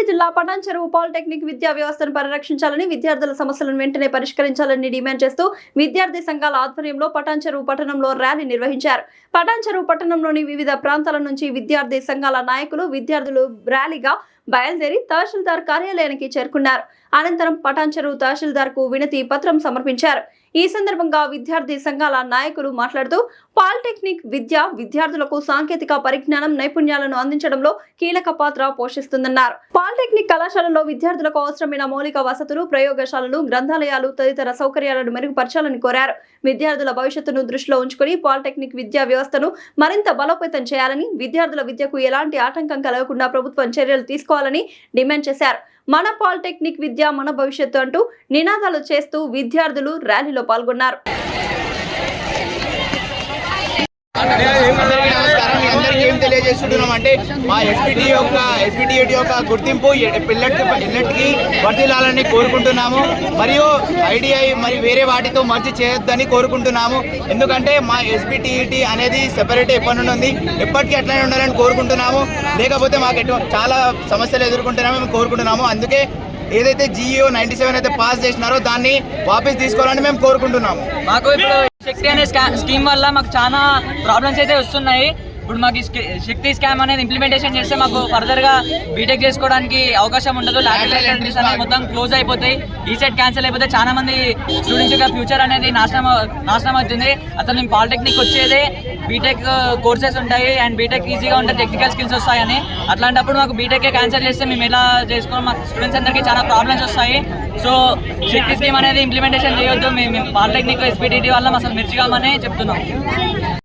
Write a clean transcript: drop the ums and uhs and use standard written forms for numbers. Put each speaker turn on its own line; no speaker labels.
జిల్లా పటాన్చెరువు పాలిటెక్నిక్ విద్యా వ్యవస్థను పరిరక్షించాలని, విద్యార్థుల సమస్యలను వెంటనే పరిష్కరించాలని డిమాండ్ చేస్తూ విద్యార్థి సంఘాల ఆధ్వర్యంలో పటాన్చెరువు పట్టణంలో ర్యాలీ నిర్వహించారు. పటాన్చెరువు పట్టణంలోని వివిధ ప్రాంతాల నుంచి విద్యార్థి సంఘాల నాయకులు, విద్యార్థులు ర్యాలీగా బయలుదేరి తహసీల్దార్ కార్యాలయానికి చేరుకున్నారు. అనంతరం పటాన్చెరువు తహసీల్దార్కు వినతి పత్రం సమర్పించారు. ఈ సందర్భంగా విద్యార్థి సంఘాల నాయకులు మాట్లాడుతూ పాలిటెక్నిక్ విద్య విద్యార్థులకు సాంకేతిక పరిజ్ఞానం, నైపుణ్యాలను అందించడంలో కీలక పాత్ర పోషిస్తుందన్నారు. పాలిటెక్నిక్ కళాశాలలో విద్యార్థులకు అవసరమైన మౌలిక వసతులు, ప్రయోగశాలలు, గ్రంథాలయాలు తదితర సౌకర్యాలను మెరుగుపరచాలని కోరారు. విద్యార్థుల భవిష్యత్తును దృష్టిలో ఉంచుకుని పాలిటెక్నిక్ విద్యా వ్యవస్థను మరింత బలోపేతం చేయాలని, విద్యార్థుల విద్యకు ఎలాంటి ఆటంకం కలగకుండా ప్రభుత్వం చర్యలు తీసుకోవాలని డిమాండ్ చేశారు. మన పాలిటెక్నిక్ విద్య మన భవిష్యత్తు అంటూ నినాదాలు చేస్తూ విద్యార్థులు ర్యాలీలో పాల్గొన్నారు.
తెలియజేస్తున్నామంటే మా ఎస్బిటిఏటి యొక్క గుర్తింపు పిల్లలకి వర్ధిల్లాలని కోరుకుంటున్నాము. మరియు ఐడిఐ మరియు వేరే వాటితో మర్చి చేయొద్దని కోరుకుంటున్నాము. ఎందుకంటే మా ఎస్బిటిఈటి అనేది సెపరేట్ ఎప్పటి నుండి ఉంది, ఎప్పటికీ అట్లనే ఉండాలని కోరుకుంటున్నాము. లేకపోతే మాకు చాలా సమస్యలు ఎదుర్కొంటున్నాము మేము కోరుకుంటున్నాము. అందుకే ఏదైతే GEO 97 అయితే పాస్ చేసినారో దాన్ని వాపస్ తీసుకోవాలని మేము కోరుకుంటున్నాము.
మాకు ఇప్పుడు శక్తి అనే స్కీమ్ వల్ల మాకు చాలా ప్రాబ్లమ్స్ అయితే వస్తున్నాయి. ఇప్పుడు మాకు శక్తి స్కామ్ అనేది ఇంప్లిమెంటేషన్ చేస్తే మాకు ఫర్దర్గా బీటెక్ చేసుకోవడానికి అవకాశం ఉండదు. లాటరల్ ఎంట్రీస్ అనేది మొత్తం క్లోజ్ అయిపోతాయి. ఈ సెట్ క్యాన్సిల్ అయిపోతే చాలా మంది స్టూడెంట్స్ యొక్క ఫ్యూచర్ అనేది నాశనం అవుతుంది. అసలు మేము పాలిటెక్నిక్ వచ్చేదే బీటెక్ కోర్సెస్ ఉంటాయి అండ్ బీటెక్ ఈజీగా ఉంటే టెక్నికల్ స్కిల్స్ వస్తాయని. అట్లాంటప్పుడు మాకు బీటెక్ క్యాన్సిల్ చేస్తే మేము ఎలా చేసుకోవాలి? మాకు స్టూడెంట్స్ అందరికీ చాలా ప్రాబ్లమ్స్ వస్తాయి. సో శక్తి స్కీమ్ అనేది ఇంప్లిమెంటేషన్ చేయొద్దు. మేము పాలిటెక్నిక్ ఎస్బిటిటి వల్ల అసలు మిర్చిగామని చెప్తున్నాం.